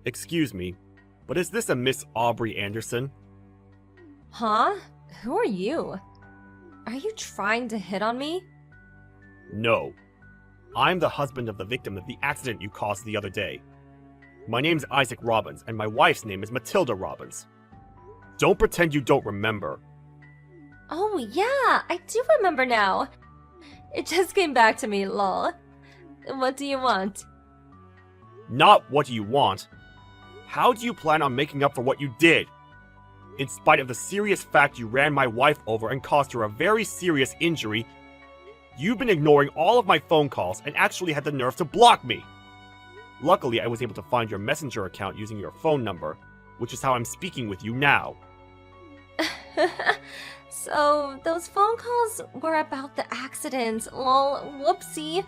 Excuse me, but is this a Miss Aubrey Anderson? Huh? Who are you? Are you trying to hit on me? No. I'm the husband of the victim of the accident you caused the other day. My name's Isaac Robbins, and my wife's name is Matilda Robbins. Don't pretend you don't remember. Oh yeah, I do remember now. It just came back to me, lol. What do you want? Not what do you want. How do you plan on making up for what you did? In spite of the serious fact you ran my wife over and caused her a very serious injury, you've been ignoring all of my phone calls and actually had the nerve to block me. Luckily, I was able to find your messenger account using your phone number, which is how I'm speaking with you now. So, those phone calls were about the accident, lol, whoopsie.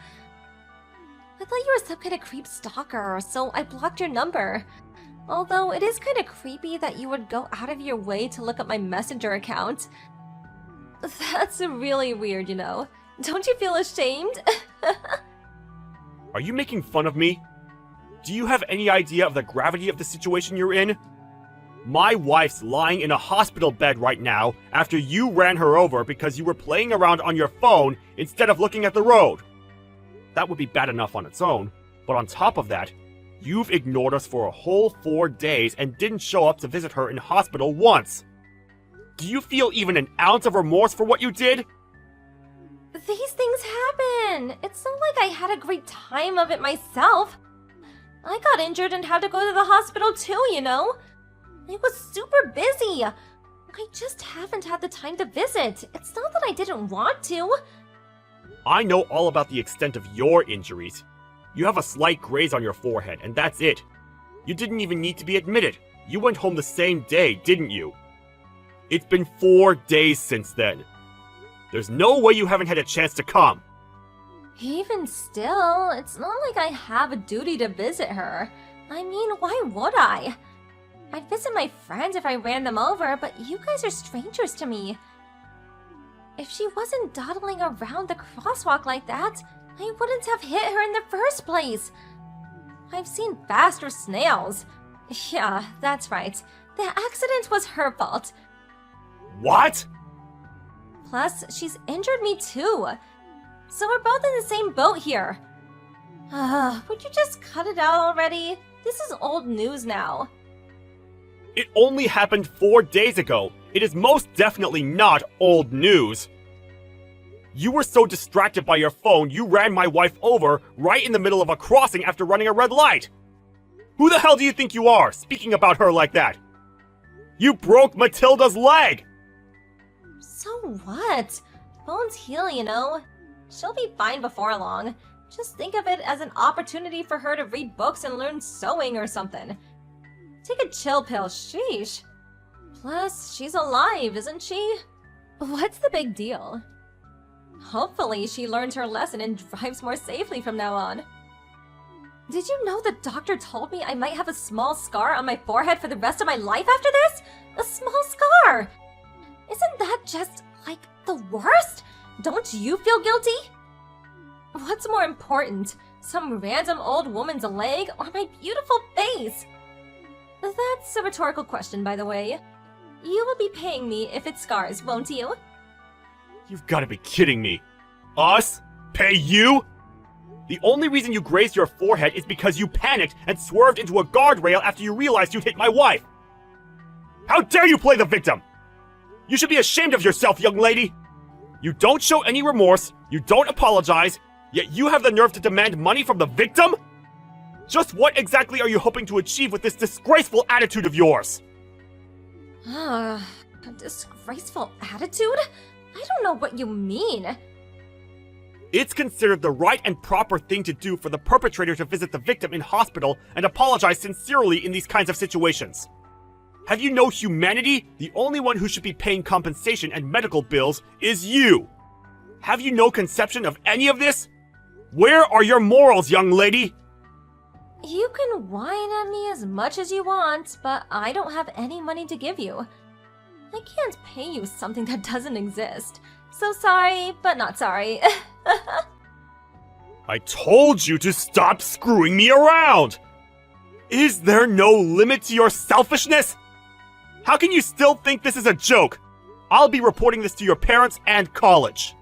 I thought you were some kind of creep stalker, so I blocked your number. Although it is kind of creepy that you would go out of your way to look up my messenger account. That's really weird, you know. Don't you feel ashamed? Are you making fun of me? Do you have any idea of the gravity of the situation you're in? My wife's lying in a hospital bed right now after you ran her over because you were playing around on your phone instead of looking at the road. That would be bad enough on its own, but on top of that, you've ignored us for a whole 4 days and didn't show up to visit her in hospital once. Do you feel even an ounce of remorse for what you did? These things happen. It's not like I had a great time of it myself. I got injured and had to go to the hospital too, you know? I was super busy. I just haven't had the time to visit. It's not that I didn't want to. I know all about the extent of your injuries. You have a slight graze on your forehead, and that's it. You didn't even need to be admitted. You went home the same day, didn't you? It's been 4 days since then. There's no way you haven't had a chance to come. Even still, it's not like I have a duty to visit her. I mean, why would I? I'd visit my friends if I ran them over, but you guys are strangers to me. If she wasn't dawdling around the crosswalk like that, I wouldn't have hit her in the first place. I've seen faster snails. Yeah, that's right. The accident was her fault. What? Plus, she's injured me too. So we're both in the same boat here. Would you just cut it out already? This is old news now. It only happened 4 days ago. It is most definitely not old news. You were so distracted by your phone, you ran my wife over right in the middle of a crossing after running a red light. Who the hell do you think you are, speaking about her like that? You broke Matilda's leg! So what? Bones heal, you know. She'll be fine before long. Just think of it as an opportunity for her to read books and learn sewing or something. Take a chill pill, sheesh. Plus, she's alive, isn't she? What's the big deal? Hopefully, she learns her lesson and drives more safely from now on. Did you know the doctor told me I might have a small scar on my forehead for the rest of my life after this? A small scar! Isn't that just, like, the worst? Don't you feel guilty? What's more important, some random old woman's leg or my beautiful face? That's a rhetorical question, by the way. You will be paying me if it scars, won't you? You've got to be kidding me. Us? Pay you? The only reason you grazed your forehead is because you panicked and swerved into a guardrail after you realized you'd hit my wife. How dare you play the victim? You should be ashamed of yourself, young lady. You don't show any remorse, you don't apologize, yet you have the nerve to demand money from the victim? Just what exactly are you hoping to achieve with this disgraceful attitude of yours? A disgraceful attitude? I don't know what you mean. It's considered the right and proper thing to do for the perpetrator to visit the victim in hospital and apologize sincerely in these kinds of situations. Have you no humanity? The only one who should be paying compensation and medical bills is you. Have you no conception of any of this? Where are your morals, young lady? You can whine at me as much as you want, but I don't have any money to give you. I can't pay you something that doesn't exist. So sorry, but not sorry. I told you to stop screwing me around! Is there no limit to your selfishness? How can you still think this is a joke? I'll be reporting this to your parents and college.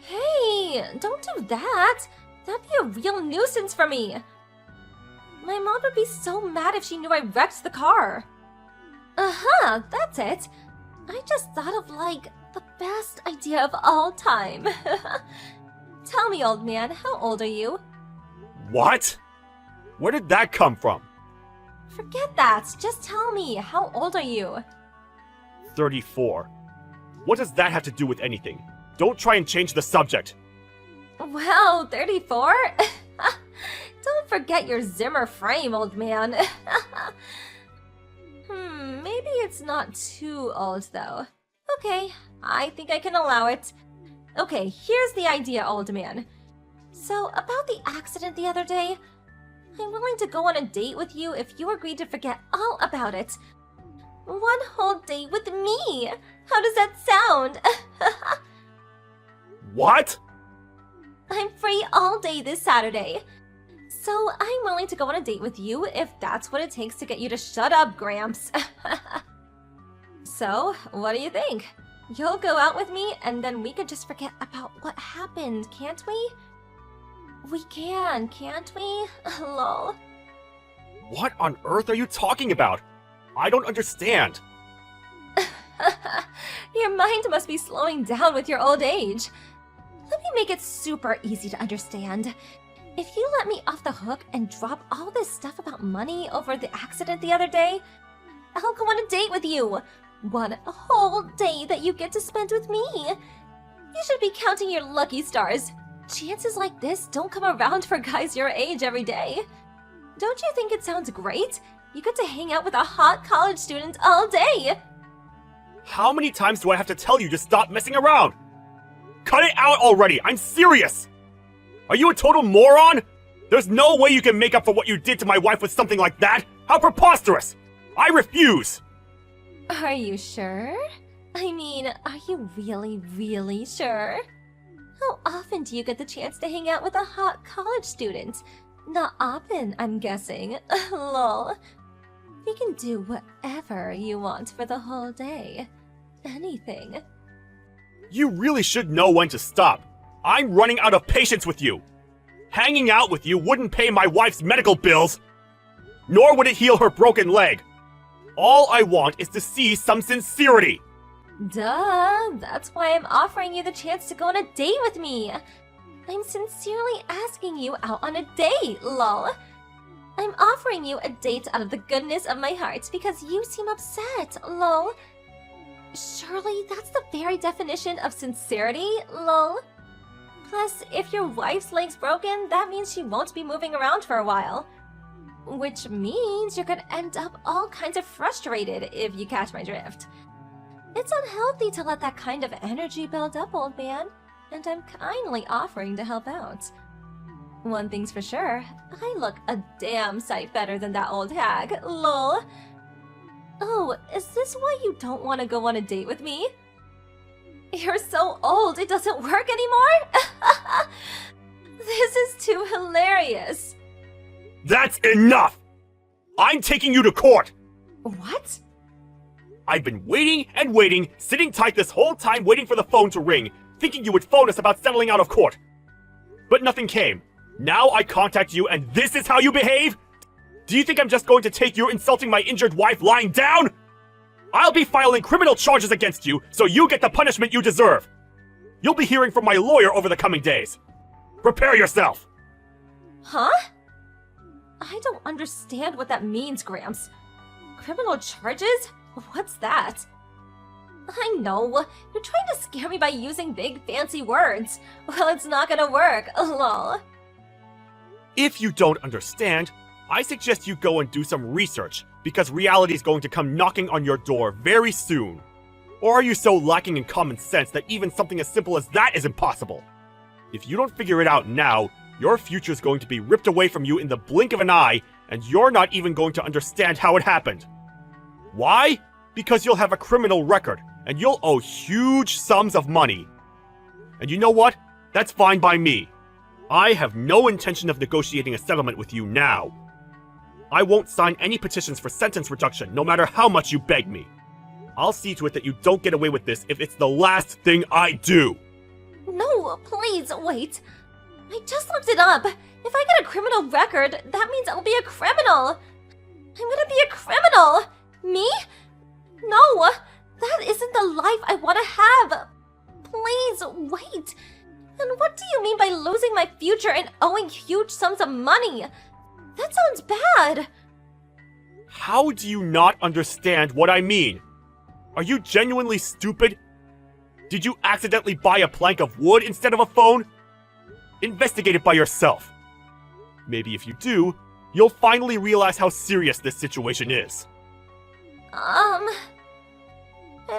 Hey, don't do that. That'd be a real nuisance for me. My mom would be so mad if she knew I wrecked the car. Uh-huh, that's it. I just thought of, like, the best idea of all time. Tell me, old man, how old are you? What? Where did that come from? Forget that. Just tell me, how old are you? 34. What does that have to do with anything? Don't try and change the subject. Wow, 34? Don't forget your Zimmer frame, old man. Maybe it's not too old, though. Okay, I think I can allow it. Okay, here's the idea, old man. So, about the accident the other day, I'm willing to go on a date with you if you agree to forget all about it. One whole date with me! How does that sound? What? I'm free all day this Saturday. So I'm willing to go on a date with you if that's what it takes to get you to shut up, Gramps. So, what do you think? You'll go out with me and then we could just forget about what happened, can't we? We can, can't we? Lol. What on earth are you talking about? I don't understand. Your mind must be slowing down with your old age. Let me make it super easy to understand. If you let me off the hook and drop all this stuff about money over the accident the other day, I'll go on a date with you. One whole day that you get to spend with me. You should be counting your lucky stars. Chances like this don't come around for guys your age every day. Don't you think it sounds great? You get to hang out with a hot college student all day. How many times do I have to tell you to stop messing around? Cut it out already! I'm serious! Are you a total moron? There's no way you can make up for what you did to my wife with something like that! How preposterous! I refuse! Are you sure? I mean, are you really, really sure? How often do you get the chance to hang out with a hot college student? Not often, I'm guessing. Lol. We can do whatever you want for the whole day. Anything. You really should know when to stop. I'm running out of patience with you. Hanging out with you wouldn't pay my wife's medical bills, nor would it heal her broken leg. All I want is to see some sincerity. Duh, that's why I'm offering you the chance to go on a date with me. I'm sincerely asking you out on a date, lol. I'm offering you a date out of the goodness of my heart because you seem upset, lol. Surely that's the very definition of sincerity, lol. Plus, if your wife's leg's broken, that means she won't be moving around for a while. Which means you're gonna end up all kinds of frustrated, if you catch my drift. It's unhealthy to let that kind of energy build up, old man, and I'm kindly offering to help out. One thing's for sure, I look a damn sight better than that old hag, lol. Oh, is this why you don't want to go on a date with me? You're so old, it doesn't work anymore? This is too hilarious. That's enough! I'm taking you to court! What? I've been waiting and waiting, sitting tight this whole time waiting for the phone to ring, thinking you would phone us about settling out of court. But nothing came. Now I contact you and this is how you behave? Do you think I'm just going to take you insulting my injured wife lying down? I'll be filing criminal charges against you, so you get the punishment you deserve. You'll be hearing from my lawyer over the coming days. Prepare yourself. Huh? I don't understand what that means, Gramps. Criminal charges? What's that? I know. You're trying to scare me by using big fancy words. Well, it's not gonna work. Lol. If you don't understand, I suggest you go and do some research, because reality is going to come knocking on your door very soon. Or are you so lacking in common sense that even something as simple as that is impossible? If you don't figure it out now, your future is going to be ripped away from you in the blink of an eye, and you're not even going to understand how it happened. Why? Because you'll have a criminal record, and you'll owe huge sums of money. And you know what? That's fine by me. I have no intention of negotiating a settlement with you now. I won't sign any petitions for sentence reduction, no matter how much you beg me. I'll see to it that you don't get away with this if it's the last thing I do. No, please, wait. I just looked it up. If I get a criminal record, that means I'll be a criminal. I'm gonna be a criminal. Me? No, that isn't the life I want to have. Please, wait. And what do you mean by losing my future and owing huge sums of money? That sounds bad. How do you not understand what I mean? Are you genuinely stupid? Did you accidentally buy a plank of wood instead of a phone? Investigate it by yourself. Maybe if you do, you'll finally realize how serious this situation is. I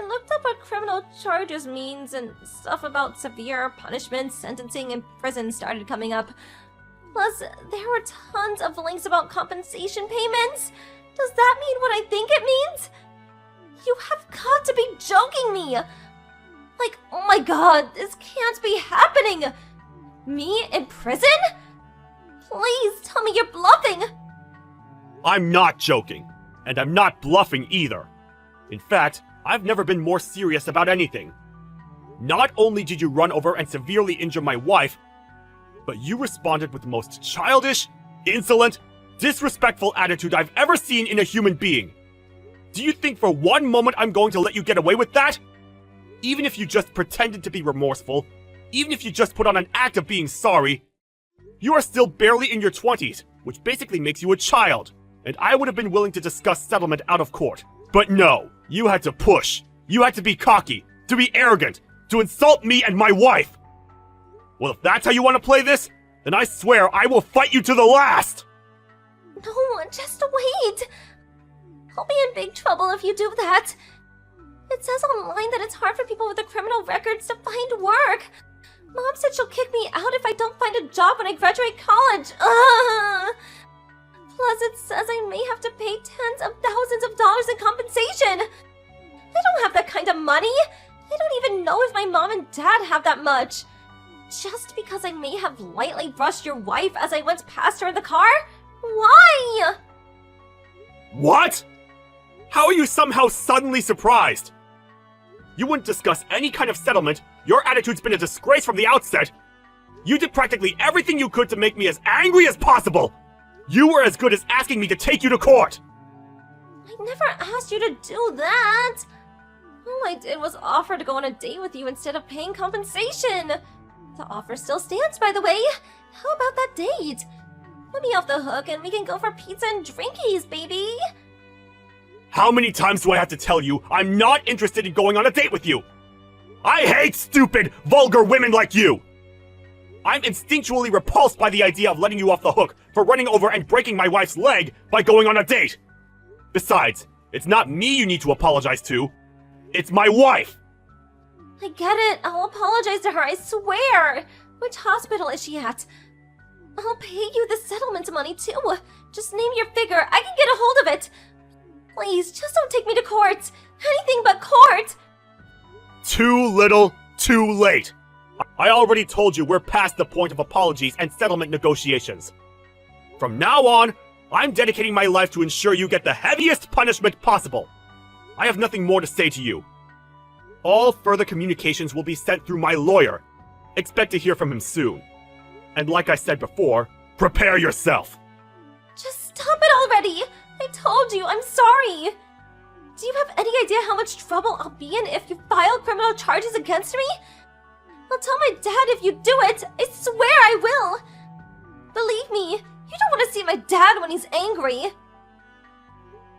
looked up what criminal charges means and stuff about severe punishment, sentencing, and prison started coming up. Plus, there were tons of links about compensation payments. Does that mean what I think it means? You have got to be joking me! Like, oh my god, this can't be happening! Me in prison? Please tell me you're bluffing! I'm not joking, and I'm not bluffing either. In fact, I've never been more serious about anything. Not only did you run over and severely injure my wife, but you responded with the most childish, insolent, disrespectful attitude I've ever seen in a human being. Do you think for one moment I'm going to let you get away with that? Even if you just pretended to be remorseful, even if you just put on an act of being sorry, you are still barely in your 20s, which basically makes you a child, and I would have been willing to discuss settlement out of court. But no, you had to push. You had to be cocky, to be arrogant, to insult me and my wife. Well, if that's how you want to play this, then I swear I will fight you to the last! No, just wait! I'll be in big trouble if you do that. It says online that it's hard for people with criminal records to find work. Mom said she'll kick me out if I don't find a job when I graduate college. Ugh. Plus, it says I may have to pay tens of thousands of dollars in compensation. I don't have that kind of money. I don't even know if my mom and dad have that much. Just because I may have lightly brushed your wife as I went past her in the car? Why? What? How are you somehow suddenly surprised? You wouldn't discuss any kind of settlement. Your attitude's been a disgrace from the outset. You did practically everything you could to make me as angry as possible. You were as good as asking me to take you to court. I never asked you to do that. All I did was offer to go on a date with you instead of paying compensation. The offer still stands, by the way. How about that date? Let me off the hook and we can go for pizza and drinkies, baby. How many times do I have to tell you I'm not interested in going on a date with you? I hate stupid, vulgar women like you! I'm instinctually repulsed by the idea of letting you off the hook for running over and breaking my wife's leg by going on a date. Besides, it's not me you need to apologize to. It's my wife! I get it. I'll apologize to her, I swear. Which hospital is she at? I'll pay you the settlement money, too. Just name your figure. I can get a hold of it. Please, just don't take me to court. Anything but court. Too little, too late. I already told you we're past the point of apologies and settlement negotiations. From now on, I'm dedicating my life to ensure you get the heaviest punishment possible. I have nothing more to say to you. All further communications will be sent through my lawyer. Expect to hear from him soon. And like I said before, prepare yourself. Just stop it already. I told you, I'm sorry. Do you have any idea how much trouble I'll be in if you file criminal charges against me? I'll tell my dad if you do it. I swear I will. Believe me, you don't want to see my dad when he's angry.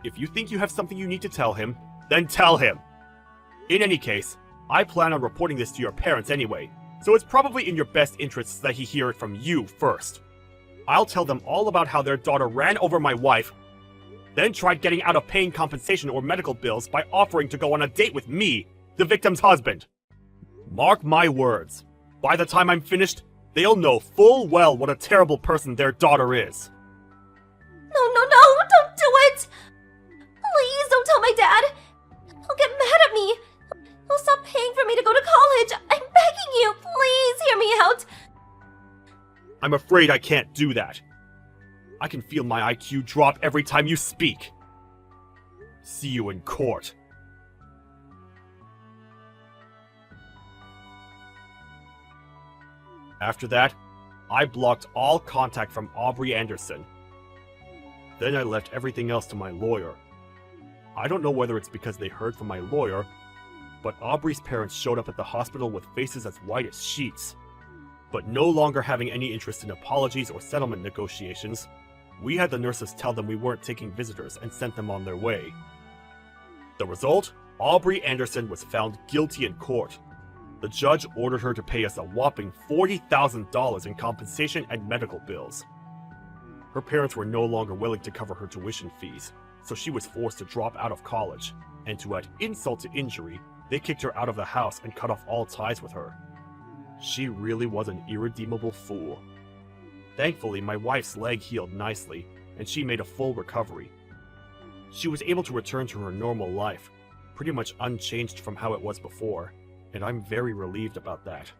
If you think you have something you need to tell him, then tell him. In any case, I plan on reporting this to your parents anyway, so it's probably in your best interests that he hear it from you first. I'll tell them all about how their daughter ran over my wife, then tried getting out of paying compensation or medical bills by offering to go on a date with me, the victim's husband. Mark my words, by the time I'm finished, they'll know full well what a terrible person their daughter is. No, don't do it! Please don't tell my dad! He'll get mad at me! He'll stop paying for me to go to college! I'm begging you, please hear me out! I'm afraid I can't do that. I can feel my IQ drop every time you speak. See you in court. After that, I blocked all contact from Aubrey Anderson. Then I left everything else to my lawyer. I don't know whether it's because they heard from my lawyer, but Aubrey's parents showed up at the hospital with faces as white as sheets. But no longer having any interest in apologies or settlement negotiations, we had the nurses tell them we weren't taking visitors and sent them on their way. The result? Aubrey Anderson was found guilty in court. The judge ordered her to pay us a whopping $40,000 in compensation and medical bills. Her parents were no longer willing to cover her tuition fees, so she was forced to drop out of college, and to add insult to injury, they kicked her out of the house and cut off all ties with her. She really was an irredeemable fool. Thankfully, my wife's leg healed nicely, and she made a full recovery. She was able to return to her normal life, pretty much unchanged from how it was before, and I'm very relieved about that.